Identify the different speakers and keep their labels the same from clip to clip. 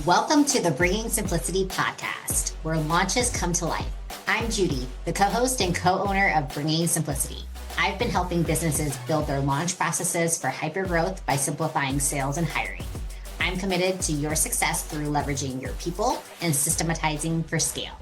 Speaker 1: Welcome to the Bringing Simplicity podcast, where launches come to life. I'm Judy, the co-host and co-owner of Bringing Simplicity. I've been helping businesses build their launch processes for hypergrowth by simplifying sales and hiring. I'm committed to your success through leveraging your people and systematizing for scale.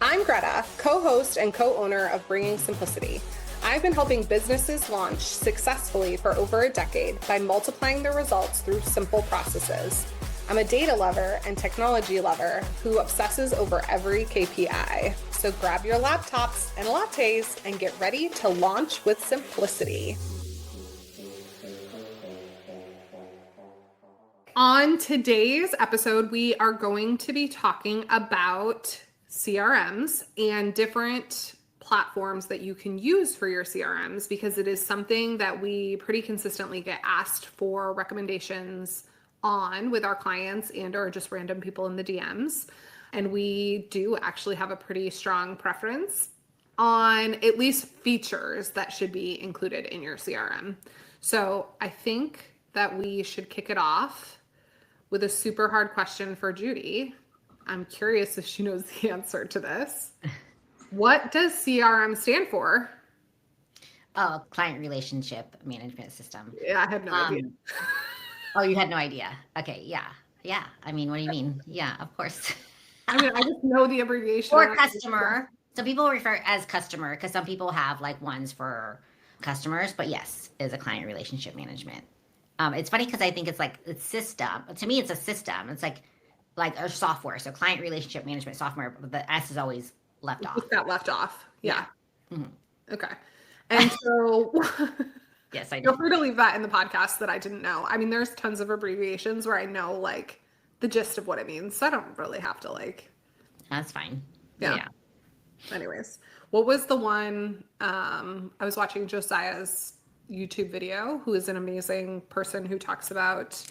Speaker 2: I'm Greta, co-host and co-owner of Bringing Simplicity. I've been helping businesses launch successfully for over a decade by multiplying their results through simple processes. I'm a data lover and technology lover who obsesses over every KPI. So grab your laptops and lattes and get ready to launch with simplicity. On today's episode, we are going to be talking about CRMs and different platforms that you can use for your CRMs, because it is something that we pretty consistently get asked for recommendations on with our clients and or just random people in the DMs. And we do actually have a pretty strong preference on at least features that should be included in your CRM. So I think that we should kick it off with a super hard question for Judy. I'm curious if she knows the answer to this. What does CRM stand for?
Speaker 1: Oh, client relationship management system.
Speaker 2: Yeah, I have no idea.
Speaker 1: Oh, you had no idea. Okay, yeah. Yeah. I mean, what do you mean? Yeah, of course.
Speaker 2: I mean, I just know the abbreviation.
Speaker 1: Or customer. Some people refer as customer because some people have like ones for customers, but yes, is a client relationship management. It's funny because I think it's system. To me, it's a system. It's like a software. So client relationship management software, but the S is always left off.
Speaker 2: Just got left off. Yeah.
Speaker 1: Mm-hmm.
Speaker 2: Okay. And so
Speaker 1: yes, I
Speaker 2: feel free to leave that in the podcast that I didn't know. I mean, there's tons of abbreviations where I know like the gist of what it means. So I don't really have to like.
Speaker 1: That's fine.
Speaker 2: Yeah. Anyways, what was the one, I was watching Josiah's YouTube video, who is an amazing person who talks about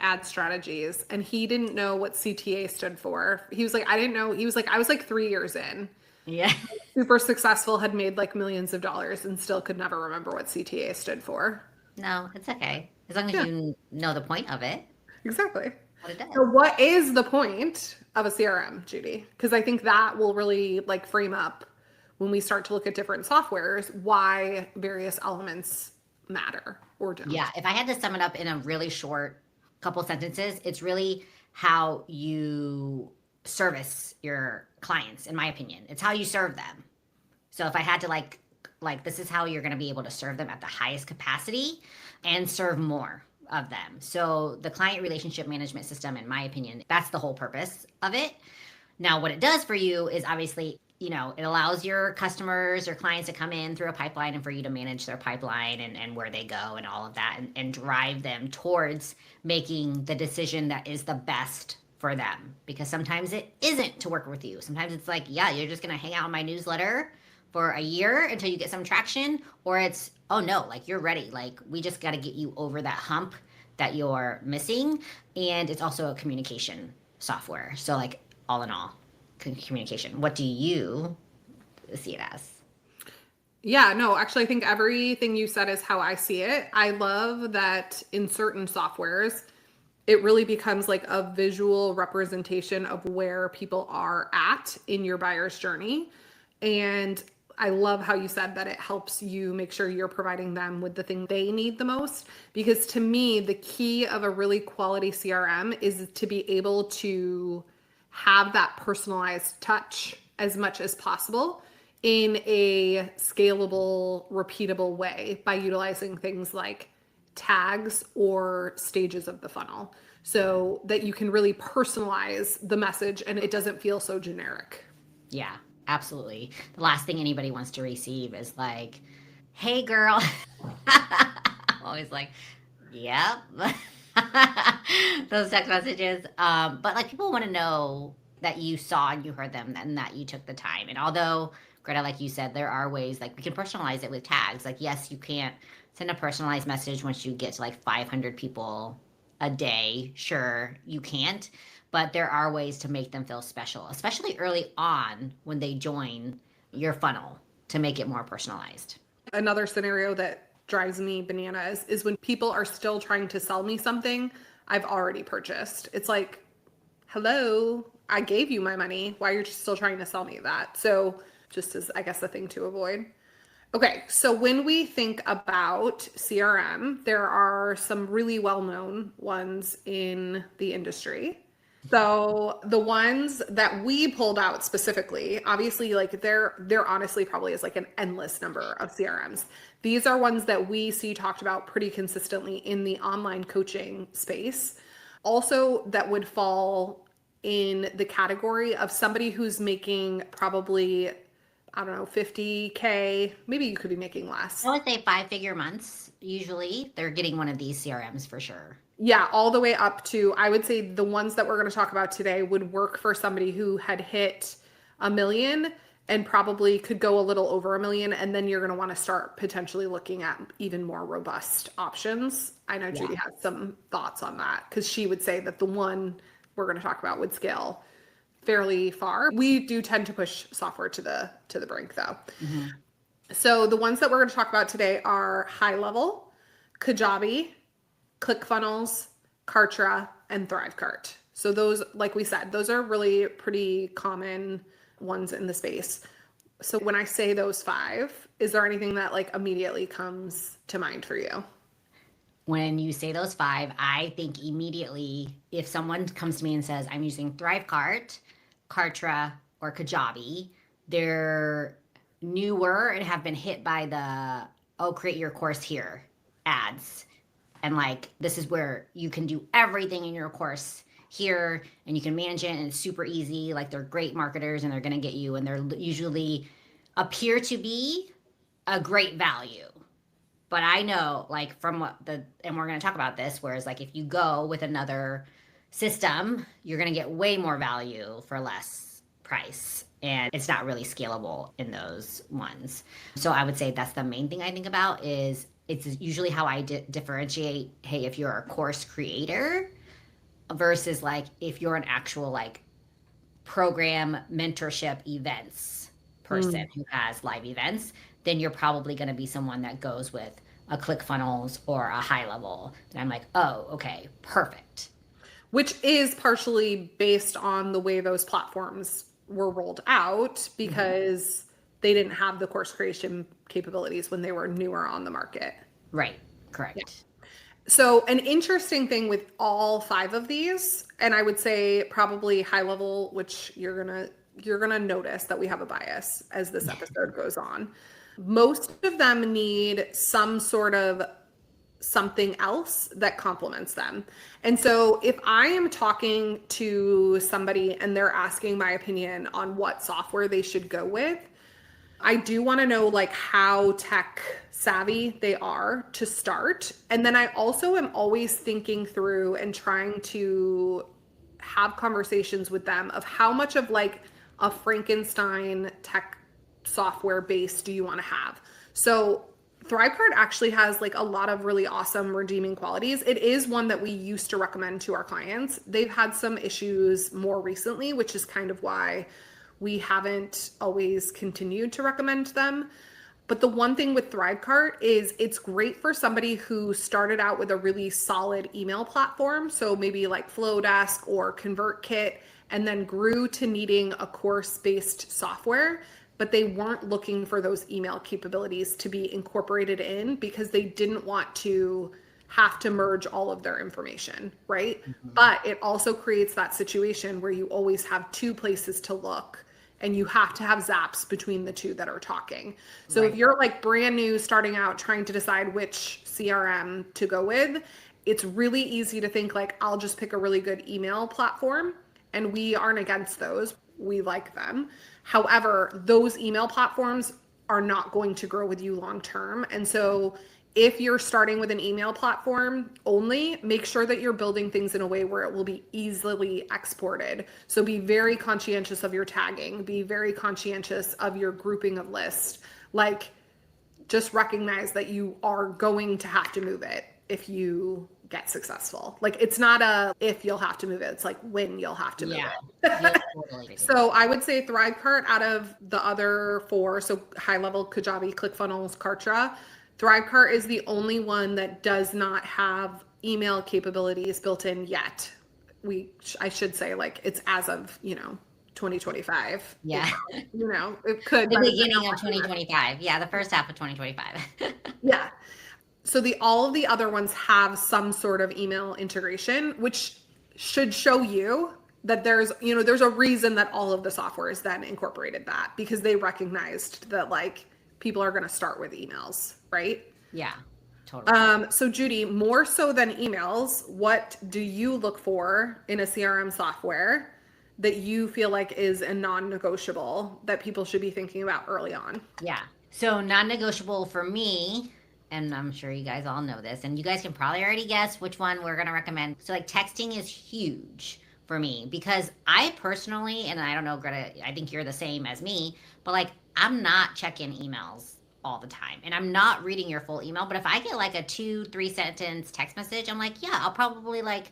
Speaker 2: ad strategies. And he didn't know what CTA stood for. He was like, I didn't know. He was like, I was like 3 years in.
Speaker 1: Yeah.
Speaker 2: Super successful, had made like millions of dollars and still could never remember what CTA stood for.
Speaker 1: No, it's okay. As long as you know the point of it.
Speaker 2: Exactly.
Speaker 1: What it does.
Speaker 2: So what is the point of a CRM, Judy? Because I think that will really like frame up when we start to look at different softwares, why various elements matter or don't.
Speaker 1: Yeah. If I had to sum it up in a really short couple sentences, it's really how you service your clients, in my opinion. It's how you serve them. So if I had to like this is how you're going to be able to serve them at the highest capacity and serve more of them. So the client relationship management system, in my opinion, that's the whole purpose of it. Now, what it does for you is obviously, it allows your customers or clients to come in through a pipeline and for you to manage their pipeline and where they go and all of that and drive them towards making the decision that is the best for them. Because sometimes it isn't to work with you. Sometimes it's like, yeah, you're just going to hang out on my newsletter for a year until you get some traction, or it's, oh no, like you're ready. Like we just got to get you over that hump that you're missing. And it's also a communication software. So like all in all, communication. What do you see it as?
Speaker 2: Yeah, no, actually I think everything you said is how I see it. I love that in certain softwares, it really becomes like a visual representation of where people are at in your buyer's journey. And I love how you said that it helps you make sure you're providing them with the thing they need the most. Because to me, the key of a really quality CRM is to be able to have that personalized touch as much as possible in a scalable, repeatable way by utilizing things like tags or stages of the funnel so that you can really personalize the message and it doesn't feel so generic.
Speaker 1: Yeah. Absolutely. The last thing anybody wants to receive is like, hey girl. I'm always like, yep. Those text messages. But like people want to know that you saw and you heard them and that you took the time. And although, Greta, like you said, there are ways like we can personalize it with tags. Like, yes, you can't send a personalized message once you get to like 500 people a day. Sure, you can't. But there are ways to make them feel special, especially early on when they join your funnel to make it more personalized.
Speaker 2: Another scenario that drives me bananas is when people are still trying to sell me something I've already purchased. It's like, hello, I gave you my money. Why are you still trying to sell me that? So just as, I guess, a thing to avoid. Okay, so when we think about CRM, there are some really well-known ones in the industry. So the ones that we pulled out specifically, obviously, like there honestly probably is like an endless number of CRMs. These are ones that we see talked about pretty consistently in the online coaching space. Also, that would fall in the category of somebody who's making probably, I don't know, 50K. Maybe you could be making less.
Speaker 1: I would say 5-figure months. Usually they're getting one of these CRMs for sure.
Speaker 2: Yeah, all the way up to, I would say the ones that we're going to talk about today would work for somebody who had hit 1 million and probably could go a little over 1 million. And then you're going to want to start potentially looking at even more robust options. I know Judy has some thoughts on that because she would say that the one we're going to talk about would scale fairly far. We do tend to push software to the brink though.
Speaker 1: Mm-hmm.
Speaker 2: So the ones that we're going to talk about today are HighLevel, Kajabi, ClickFunnels, Kartra, and Thrivecart. So those, like we said, those are really pretty common ones in the space. So when I say those 5, is there anything that like immediately comes to mind for you?
Speaker 1: When you say those 5, I think immediately if someone comes to me and says, I'm using Thrivecart, Kartra, or Kajabi, they're newer and have been hit by the, oh, create your course here ads. And like, this is where you can do everything in your course here and you can manage it and it's super easy. Like they're great marketers and they're going to get you and they're usually appear to be a great value. But I know like from what and we're going to talk about this, whereas like if you go with another system, you're going to get way more value for less price. And it's not really scalable in those ones. So I would say that's the main thing I think about is it's usually how I differentiate, hey, if you're a course creator versus like if you're an actual like program mentorship events person who has live events, then you're probably going to be someone that goes with a ClickFunnels or a HighLevel. And I'm like, oh, okay, perfect.
Speaker 2: Which is partially based on the way those platforms were rolled out because they didn't have the course creation capabilities when they were newer on the market.
Speaker 1: Right. Correct.
Speaker 2: Yeah. So an interesting thing with all 5 of these, and I would say probably HighLevel, which you're gonna notice that we have a bias as this episode goes on. Most of them need some sort of something else that complements them. And so if I am talking to somebody and they're asking my opinion on what software they should go with, I do want to know like how tech savvy they are to start. And then I also am always thinking through and trying to have conversations with them of how much of like a Frankenstein tech software base do you want to have? So Thrivecart actually has like a lot of really awesome redeeming qualities. It is one that we used to recommend to our clients. They've had some issues more recently, which is kind of why we haven't always continued to recommend them. But the one thing with Thrivecart is it's great for somebody who started out with a really solid email platform. So maybe like Flowdesk or ConvertKit, and then grew to needing a course-based software, but they weren't looking for those email capabilities to be incorporated in because they didn't want to have to merge all of their information, right? But it also creates that situation where you always have 2 places to look and you have to have zaps between the 2 that are talking. So if you're like brand new starting out trying to decide which CRM to go with, it's really easy to think like, I'll just pick a really good email platform. And we aren't against those. We like them. However, those email platforms are not going to grow with you long term. And so if you're starting with an email platform only, make sure that you're building things in a way where it will be easily exported. So be very conscientious of your tagging, be very conscientious of your grouping of lists. Like, just recognize that you are going to have to move it if you get successful. Like, it's not a if you'll have to move it, it's like when you'll have to move it.
Speaker 1: Totally.
Speaker 2: So I would say Thrivecart out of the other 4, so HighLevel, Kajabi, ClickFunnels, Kartra, Thrivecart is the only one that does not have email capabilities built in yet. I should say like it's as of, 2025.
Speaker 1: Yeah.
Speaker 2: It could.
Speaker 1: The
Speaker 2: by the time
Speaker 1: beginning
Speaker 2: I'm
Speaker 1: of
Speaker 2: watching this.
Speaker 1: 2025. Yeah, the first half of 2025.
Speaker 2: Yeah. So all of the other ones have some sort of email integration, which should show you that there's a reason that all of the softwares then incorporated that, because they recognized that like people are going to start with emails, right?
Speaker 1: Yeah, totally.
Speaker 2: So Judy, more so than emails, what do you look for in a CRM software that you feel like is a non-negotiable that people should be thinking about early on?
Speaker 1: Yeah. So non-negotiable for me, and I'm sure you guys all know this, and you guys can probably already guess which one we're gonna recommend. So like texting is huge for me because I personally, and I don't know, Greta, I think you're the same as me, but like I'm not checking emails all the time and I'm not reading your full email. But if I get like a 2-3 sentence text message, I'm like, yeah, I'll probably like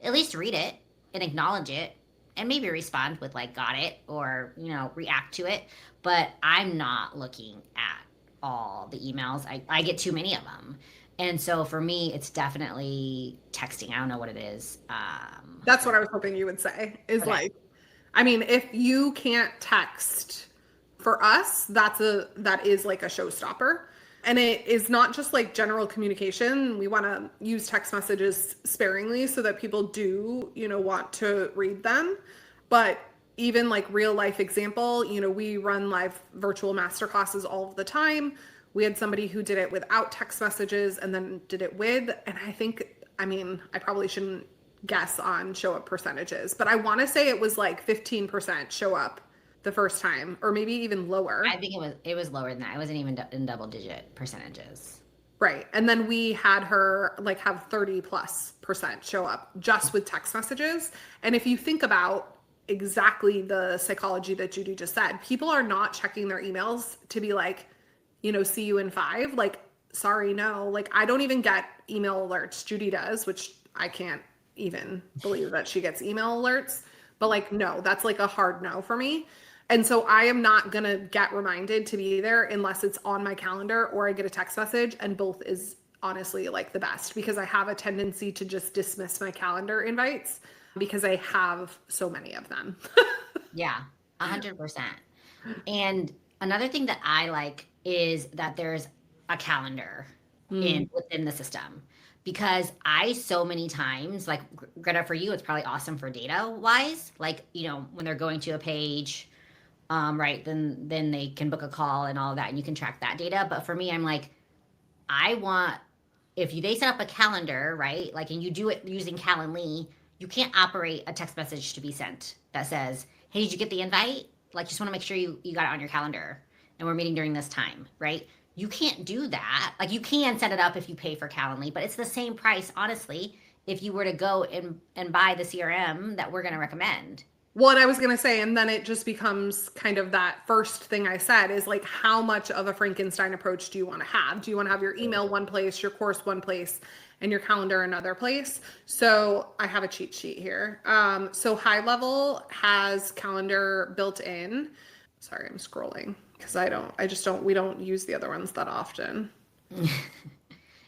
Speaker 1: at least read it and acknowledge it and maybe respond with like got it or react to it, but I'm not looking at all the emails. I get too many of them. And so for me, it's definitely texting. I don't know what it is.
Speaker 2: That's what I was hoping you would say is
Speaker 1: Okay.
Speaker 2: like, I mean, if you can't text, for us, that is like a showstopper. And it is not just like general communication. We want to use text messages sparingly so that people do, want to read them. But even like real life example, we run live virtual masterclasses all of the time. We had somebody who did it without text messages and then did it with, and I probably shouldn't guess on show up percentages, but I want to say it was like 15% show up the first time, or maybe even lower.
Speaker 1: I think it was lower than that. It wasn't even in double digit percentages.
Speaker 2: Right. And then we had her like have 30+% show up just with text messages. And if you think about exactly the psychology that Judy just said, people are not checking their emails to be like, see you in 5. Like, sorry, no. Like, I don't even get email alerts. Judy does, which I can't even believe that she gets email alerts. But like, no, that's like a hard no for me. And so I am not going to get reminded to be there unless it's on my calendar or I get a text message, and both is honestly like the best, because I have a tendency to just dismiss my calendar invites because I have so many of them.
Speaker 1: Yeah, 100%. And another thing that I like is that there's a calendar within the system, because I so many times, like Greta, for you, it's probably awesome for data wise, like, when they're going to a page, right, then they can book a call and all of that, and you can track that data. But for me, I'm like, I want, if they set up a calendar, right, like, and you do it using Calendly, you can't operate a text message to be sent that says, hey, did you get the invite? Like, just want to make sure you got it on your calendar and we're meeting during this time, right? You can't do that. Like, you can set it up if you pay for Calendly, but it's the same price, honestly, if you were to go and buy the CRM that we're going to recommend.
Speaker 2: Well, and I was going to say, and then it just becomes kind of that first thing I said is like, how much of a Frankenstein approach do you want to have? Do you want to have your email one place, your course one place, and your calendar another place? So I have a cheat sheet here. So HighLevel has calendar built in. Sorry, I'm scrolling because we don't use the other ones that often.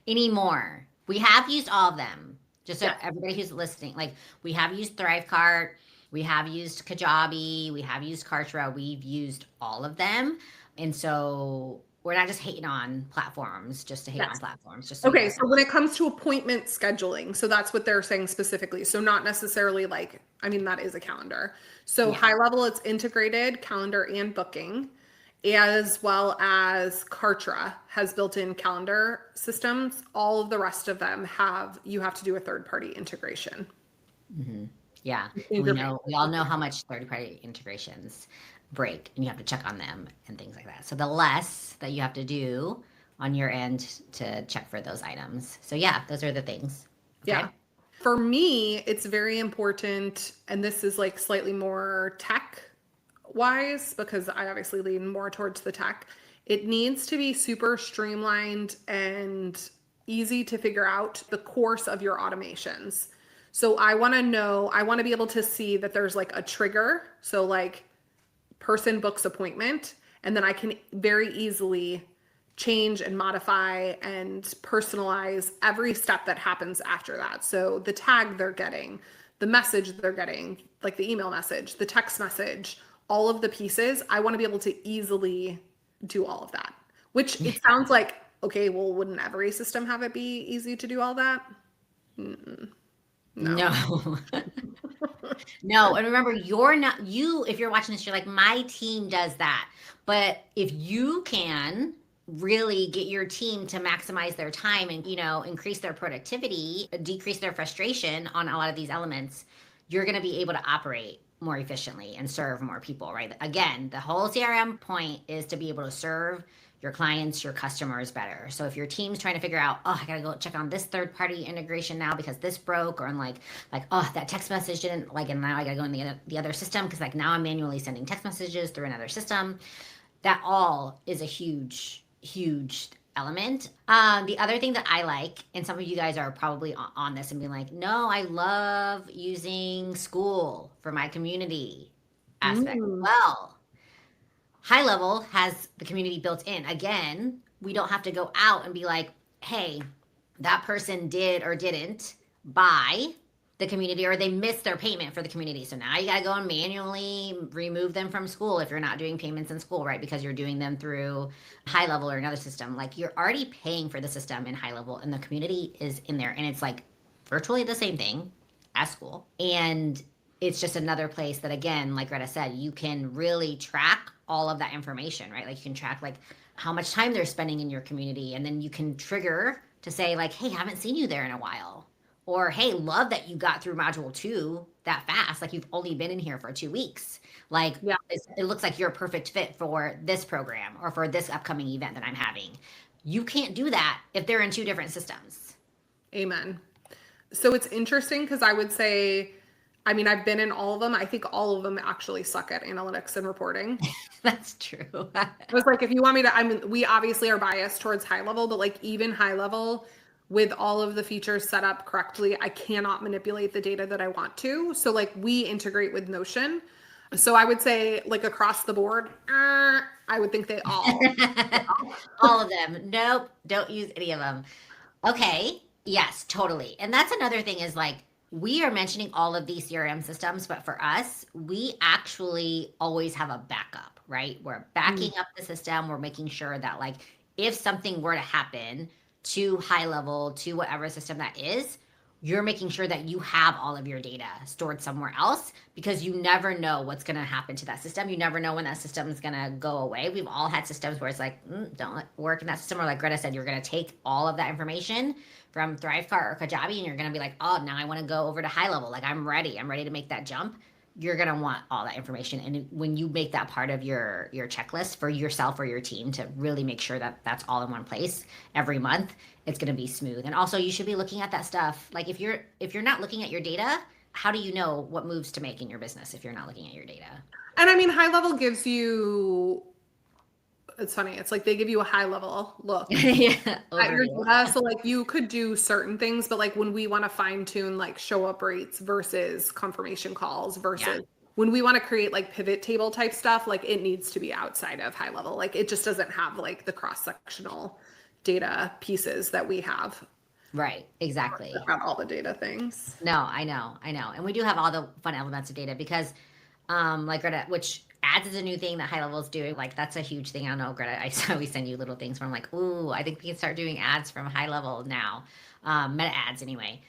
Speaker 1: Anymore. We have used all of them. Just so everybody who's listening, like, we have used Thrivecart, we have used Kajabi, we have used Kartra, we've used all of them. And so we're not just hating on platforms, just to hate on platforms. Just
Speaker 2: okay, so when it comes to appointment scheduling, so that's what they're saying specifically. So not necessarily like, that is a calendar. So HighLevel, it's integrated calendar and booking, as well as Kartra has built-in calendar systems. All of the rest of them you have to do a third-party integration.
Speaker 1: Mm-hmm. Yeah, we all know how much third-party integrations break, and you have to check on them and things like that. So the less that you have to do on your end to check for those items. So yeah, those are the things. Okay?
Speaker 2: Yeah. For me, it's very important, and this is like slightly more tech wise, because I obviously lean more towards the tech. It needs to be super streamlined and easy to figure out the course of your automations. So I want to be able to see that there's like a trigger. So like person books appointment, and then I can very easily change and modify and personalize every step that happens after that. So the tag they're getting, the message they're getting, like the email message, the text message, all of the pieces. I want to be able to easily do all of that, which it sounds like, okay, well, wouldn't every system have it be easy to do all that? No.
Speaker 1: No. No. And remember, you're not, you, if you're watching this, you're like, my team does that. But if you can really get your team to maximize their time and, increase their productivity, decrease their frustration on a lot of these elements, you're going to be able to operate more efficiently and serve more people, right? Again, the whole CRM point is to be able to serve your clients, your customers better. So if your team's trying to figure out, oh, I gotta go check on this third party integration now because this broke, or I'm like, oh, that text message didn't and now I gotta go in the other system because now I'm manually sending text messages through another system. That all is a huge, huge element. The other thing that I like, and some of you guys are probably on this and being like, no, I love using school for my community aspect. Well, HighLevel has the community built in. Again, we don't have to go out and be like, hey, that person did or didn't buy the community, or they missed their payment for the community. So now you got to go and manually remove them from school if you're not doing payments in school, right? Because you're doing them through HighLevel or another system. Like, you're already paying for the system in HighLevel, and the community is in there. And it's like virtually the same thing as school. And it's just another place that, again, like Greta said, you can really track all of that information, right? Like, you can track like how much time they're spending in your community, and then you can trigger to say like, hey, haven't seen you there in a while, or hey, love that you got through module 2 that fast. Like, you've only been in here for 2 weeks. Like, yeah, it looks like you're a perfect fit for this program or for this upcoming event that I'm having. You can't do that if they're in 2 different systems.
Speaker 2: Amen. So it's interesting because I would say, I mean, I've been in all of them. I think all of them actually suck at analytics and reporting.
Speaker 1: That's true.
Speaker 2: I was like, if you want me to, I mean, we obviously are biased towards HighLevel, but like even HighLevel with all of the features set up correctly, I cannot manipulate the data that I want to. So like, we integrate with Notion. So I would say like across the board, I would think they all.
Speaker 1: All of them. Nope. Don't use any of them. Okay. Yes, totally. And that's another thing is like, we are mentioning all of these CRM systems, but for us, we actually always have a backup, right? We're backing up the system. We're making sure that like, if something were to happen to HighLevel, to whatever system that is, you're making sure that you have all of your data stored somewhere else, because you never know what's going to happen to that system. You never know when that system is going to go away. We've all had systems where it's like, don't work in that system. Or like Greta said, you're going to take all of that information from Thrivecart or Kajabi, and you're going to be like, oh, now I want to go over to HighLevel. Like, I'm ready to make that jump. You're going to want all that information. And when you make that part of your checklist for yourself or your team to really make sure that that's all in one place every month, it's going to be smooth. And also, you should be looking at that stuff. Like, if you're not looking at your data, how do you know what moves to make in your business if you're not looking at your data?
Speaker 2: And I mean, HighLevel gives you, it's funny, it's like they give you a high level look at your data. So like, you could do certain things, but like when we want to fine tune like show up rates versus confirmation calls versus when we want to create like pivot table type stuff, like it needs to be outside of HighLevel. Like, it just doesn't have like the cross-sectional data pieces that we have.
Speaker 1: Right, exactly.
Speaker 2: About all the data things.
Speaker 1: No, I know. And we do have all the fun elements of data because like Greta, which ads is a new thing that HighLevel is doing. Like, that's a huge thing. I don't know, Greta, I always send you little things where I'm like, ooh, I think we can start doing ads from HighLevel now. Meta ads anyway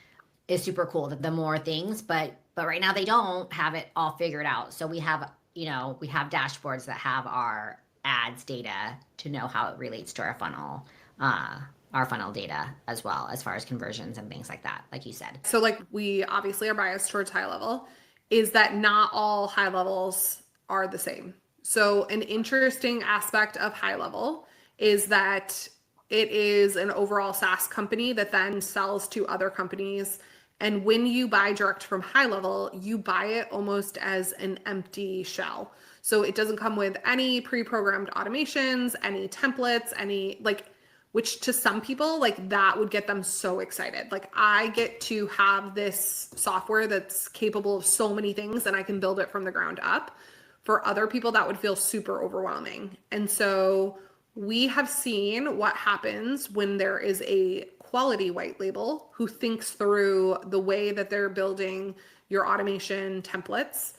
Speaker 1: is super cool. The more things, but right now they don't have it all figured out. So we have, we have dashboards that have our ads data to know how it relates to our funnel data as well, as far as conversions and things like that, like you said.
Speaker 2: So like, we obviously are biased towards HighLevel, is that not all HighLevels are the same. So an interesting aspect of HighLevel is that it is an overall SaaS company that then sells to other companies. And when you buy direct from HighLevel, you buy it almost as an empty shell. So it doesn't come with any pre-programmed automations, any templates, any like, which to some people, like that would get them so excited. Like, I get to have this software that's capable of so many things and I can build it from the ground up. For other people, that would feel super overwhelming. And so we have seen what happens when there is a quality white label who thinks through the way that they're building your automation templates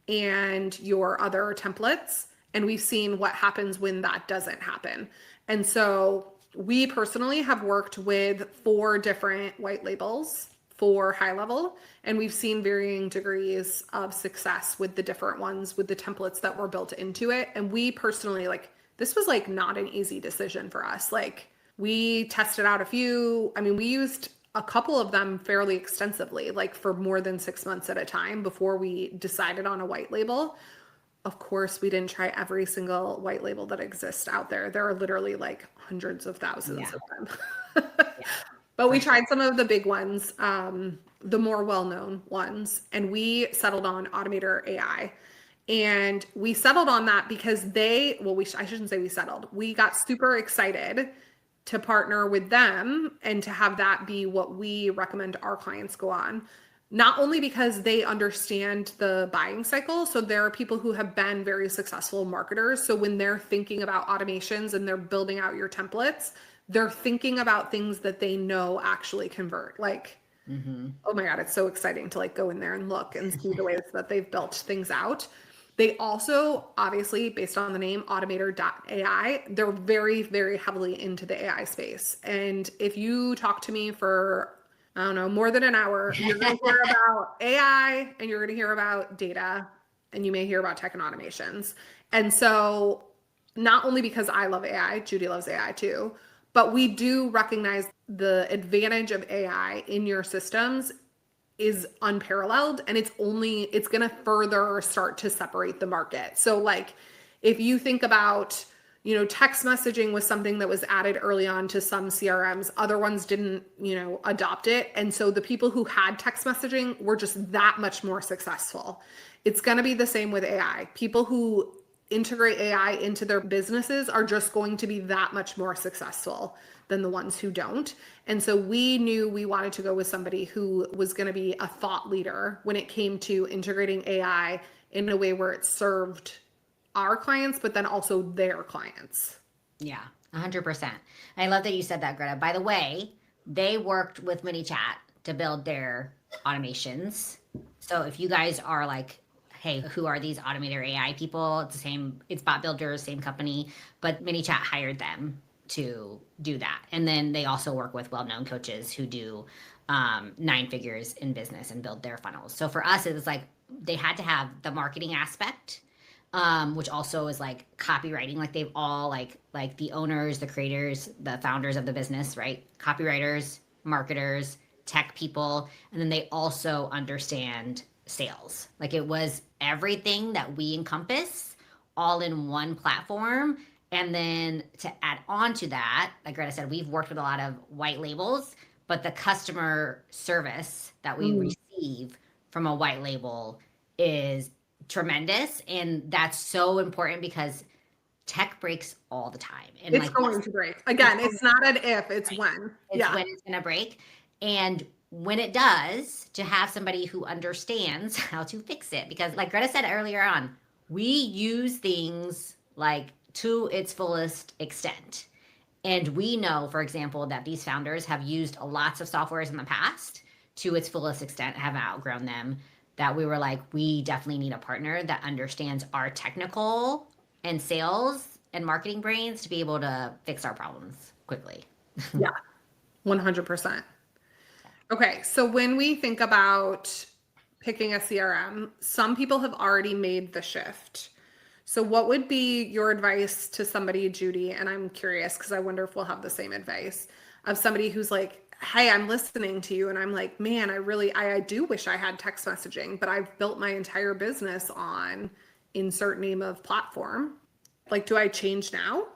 Speaker 2: and your other templates. And we've seen what happens when that doesn't happen. And so we personally have worked with 4 different white labels for HighLevel, and we've seen varying degrees of success with the different ones with the templates that were built into it. And we personally, like, this was like not an easy decision for us. Like, we tested out a few. I mean, we used a couple of them fairly extensively, like for more than 6 months at a time before we decided on a white label. Of course, we didn't try every single white label that exists out there. There are literally like hundreds of thousands of them. But we tried some of the big ones, the more well-known ones, and we settled on Automator AI. And we settled on that because I shouldn't say we settled. We got super excited to partner with them and to have that be what we recommend our clients go on. Not only because they understand the buying cycle, so there are people who have been very successful marketers. So when they're thinking about automations and they're building out your templates, they're thinking about things that they know actually convert. Like, oh my God, it's so exciting to like go in there and look and see the ways that they've built things out. They also, obviously, based on the name Automator.ai, they're very, very heavily into the AI space. And if you talk to me for, I don't know, more than an hour, you're going to hear about AI and you're going to hear about data and you may hear about tech and automations. And so not only because I love AI, Judy loves AI too, but we do recognize the advantage of AI in your systems is unparalleled, and it's going to further start to separate the market. So like if you think about, text messaging was something that was added early on to some CRMs, other ones didn't, adopt it. And so the people who had text messaging were just that much more successful. It's going to be the same with AI. People who integrate AI into their businesses are just going to be that much more successful than the ones who don't. And so we knew we wanted to go with somebody who was going to be a thought leader when it came to integrating AI in a way where it served our clients, but then also their clients.
Speaker 1: Yeah, 100%. I love that you said that, Greta. By the way, they worked with ManyChat to build their automations. So if you guys are like, hey, who are these Automator AI people? It's bot builders, same company, but ManyChat hired them to do that. And then they also work with well-known coaches who do 9 figures in business and build their funnels. So for us, it was like they had to have the marketing aspect, which also is like copywriting. Like they've all like the owners, the creators, the founders of the business, right? Copywriters, marketers, tech people, and then they also understand sales. Like it was everything that we encompass all in one platform. And then to add on to that, like Greta said, we've worked with a lot of white labels, but the customer service that we receive from a white label is tremendous. And that's so important because tech breaks all the time. And
Speaker 2: it's going to break. Again, it's not an if, it's when.
Speaker 1: It's when it's going to break. And when it does, to have somebody who understands how to fix it. Because like Greta said earlier on, we use things like to its fullest extent. And we know, for example, that these founders have used lots of softwares in the past to its fullest extent, have outgrown them, that we were like, we definitely need a partner that understands our technical and sales and marketing brains to be able to fix our problems quickly.
Speaker 2: Yeah, 100%. Okay, so when we think about picking a CRM, some people have already made the shift. So what would be your advice to somebody, Judy? And I'm curious because I wonder if we'll have the same advice of somebody who's like, hey, I'm listening to you. And I'm like, man, I do wish I had text messaging, but I've built my entire business on insert name of platform. Like, do I change now?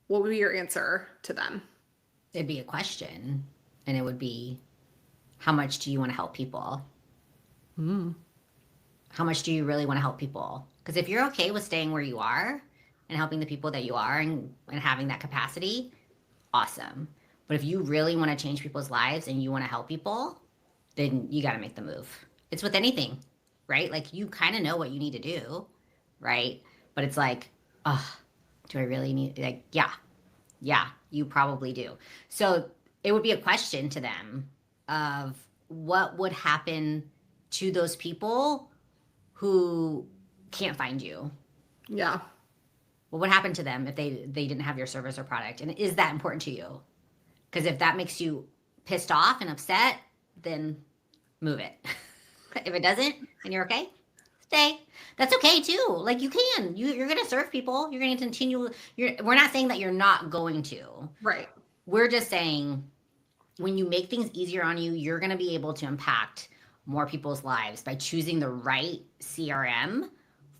Speaker 2: What would be your answer to them?
Speaker 1: It'd be a question, and it would be, how much do you want to help people? How much do you really want to help people? Because if you're okay with staying where you are and helping the people that you are and having that capacity, awesome. But if you really want to change people's lives and you want to help people, then you got to make the move. It's with anything, right? Like you kind of know what you need to do, right? But it's like, oh, do I really need, like, yeah, you probably do. So it would be a question to them of what would happen to those people who can't find you?
Speaker 2: Yeah.
Speaker 1: Well, what happened to them if they didn't have your service or product? And is that important to you? Because if that makes you pissed off and upset, then move it. If it doesn't and you're okay, stay. That's okay too. Like you can. You're gonna serve people. You're gonna continue. We're not saying that you're not going to.
Speaker 2: Right.
Speaker 1: We're just saying when you make things easier on you, you're gonna be able to impact more people's lives by choosing the right CRM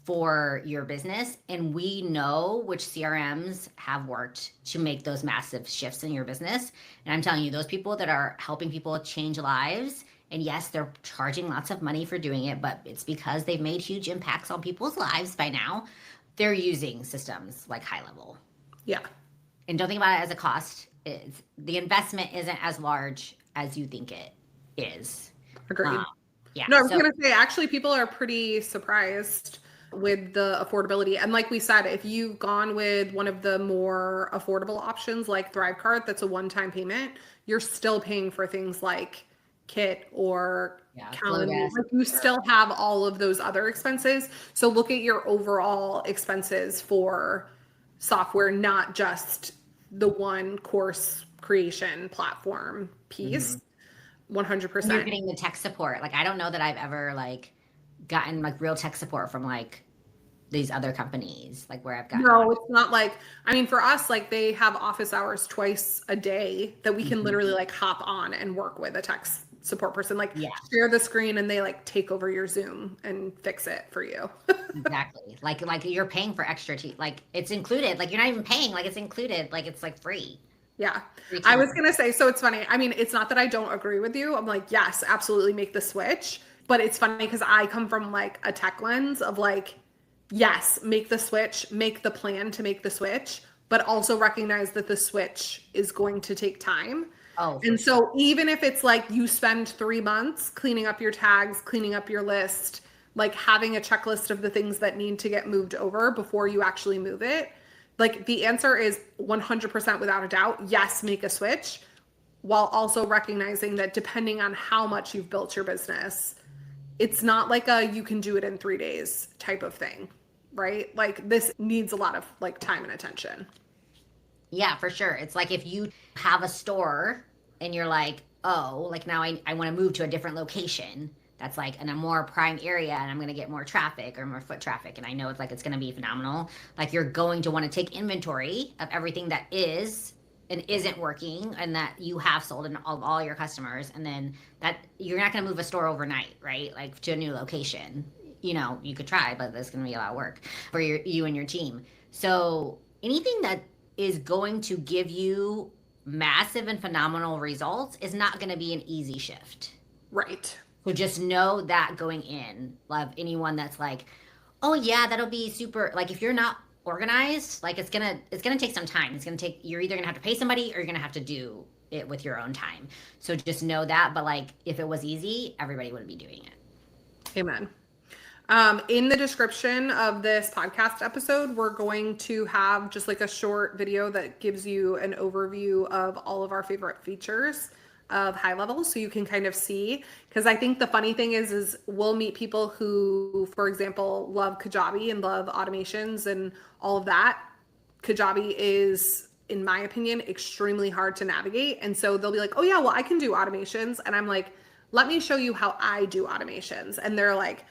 Speaker 1: for your business. And we know which CRMs have worked to make those massive shifts in your business. And I'm telling you, those people that are helping people change lives, and yes, they're charging lots of money for doing it, but it's because they've made huge impacts on people's lives by now. They're using systems like HighLevel.
Speaker 2: Yeah.
Speaker 1: And don't think about it as a cost. The investment isn't as large as you think it is.
Speaker 2: Agreed.
Speaker 1: Yeah.
Speaker 2: No, I was going to say, actually, people are pretty surprised with the affordability. And like we said, if you've gone with one of the more affordable options like Thrivecart, that's a one-time payment, you're still paying for things like Kit or Calendar. Like you still have all of those other expenses. So look at your overall expenses for software, not just the one course creation platform piece. 100%.
Speaker 1: You're getting the tech support. Like I don't know that I've ever like gotten like real tech support from like these other companies, like where I've gotten.
Speaker 2: No, it's not like, I mean, for us, like they have office hours twice a day that we can literally like hop on and work with a tech support person, like share the screen and they like take over your Zoom and fix it for you.
Speaker 1: Exactly. Like you're paying for extra like it's included. Like you're not even paying, like it's included, like it's like free.
Speaker 2: Yeah. I was going to say, so it's funny. I mean, it's not that I don't agree with you. I'm like, yes, absolutely make the switch. But it's funny because I come from like a tech lens of like, yes, make the switch, make the plan to make the switch, but also recognize that the switch is going to take time.
Speaker 1: Oh,
Speaker 2: and so even if it's like you spend 3 months cleaning up your tags, cleaning up your list, like having a checklist of the things that need to get moved over before you actually move it, like the answer is 100% without a doubt, yes, make a switch, while also recognizing that depending on how much you've built your business, it's not like a you can do it in 3 days type of thing, right? Like this needs a lot of like time and attention.
Speaker 1: Yeah, for sure. It's like if you have a store and you're like, oh, like now I want to move to a different location that's like in a more prime area and I'm going to get more traffic or more foot traffic. And I know it's going to be phenomenal. Like you're going to want to take inventory of everything that is and isn't working and that you have sold and all your customers. And then that you're not going to move a store overnight, right? Like to a new location. You know, you could try, but there's going to be a lot of work for you and your team. So anything that is going to give you massive and phenomenal results is not going to be an easy shift.
Speaker 2: Right.
Speaker 1: So just know that going in, love anyone that's like, oh yeah, that'll be super. Like if you're not organized, like it's gonna take some time. You're either gonna have to pay somebody or you're gonna have to do it with your own time. So just know that. But like if it was easy, everybody would be doing it.
Speaker 2: Amen. In the description of this podcast episode, we're going to have just like a short video that gives you an overview of all of our favorite features of HighLevel, so you can kind of see, because I think the funny thing is we'll meet people who, for example, love Kajabi and love automations and all of that. Kajabi is, in my opinion, extremely hard to navigate. And so they'll be like, oh yeah, well, I can do automations. And I'm like, let me show you how I do automations. And they're like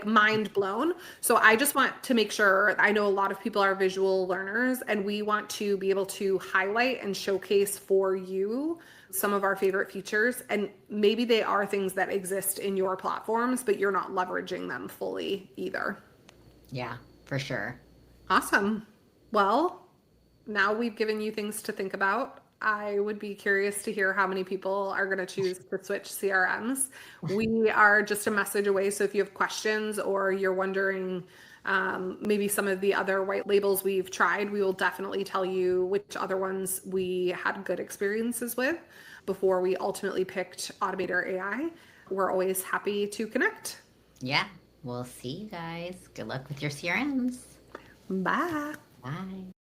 Speaker 2: mind blown. So I just want to make sure, I know a lot of people are visual learners and we want to be able to highlight and showcase for you some of our favorite features. And maybe they are things that exist in your platforms, but you're not leveraging them fully either.
Speaker 1: Yeah, for sure.
Speaker 2: Awesome. Well, now we've given you things to think about. I would be curious to hear how many people are going to choose to switch CRMs. We are just a message away. So if you have questions or you're wondering maybe some of the other white labels we've tried, we will definitely tell you which other ones we had good experiences with before we ultimately picked Automator AI. We're always happy to connect.
Speaker 1: Yeah, we'll see you guys. Good luck with your CRMs.
Speaker 2: Bye.
Speaker 1: Bye.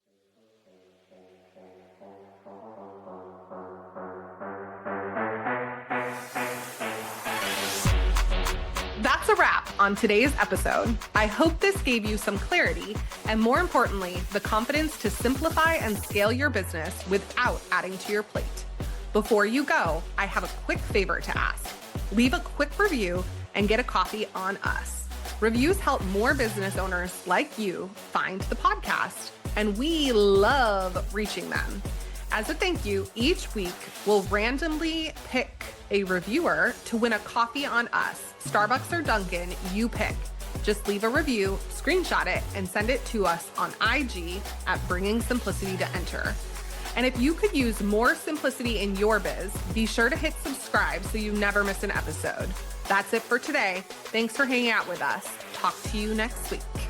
Speaker 2: that's a wrap on today's episode. I hope this gave you some clarity and, more importantly, the confidence to simplify and scale your business without adding to your plate. Before you go, I have a quick favor to ask. Leave a quick review and get a coffee on us. Reviews help more business owners like you find the podcast, and we love reaching them. As a thank you, each week we'll randomly pick a reviewer to win a coffee on us. Starbucks or Dunkin', you pick. Just leave a review, screenshot it, and send it to us on IG at Bringing Simplicity to Enter. And if you could use more simplicity in your biz, be sure to hit subscribe so you never miss an episode. That's it for today. Thanks for hanging out with us. Talk to you next week.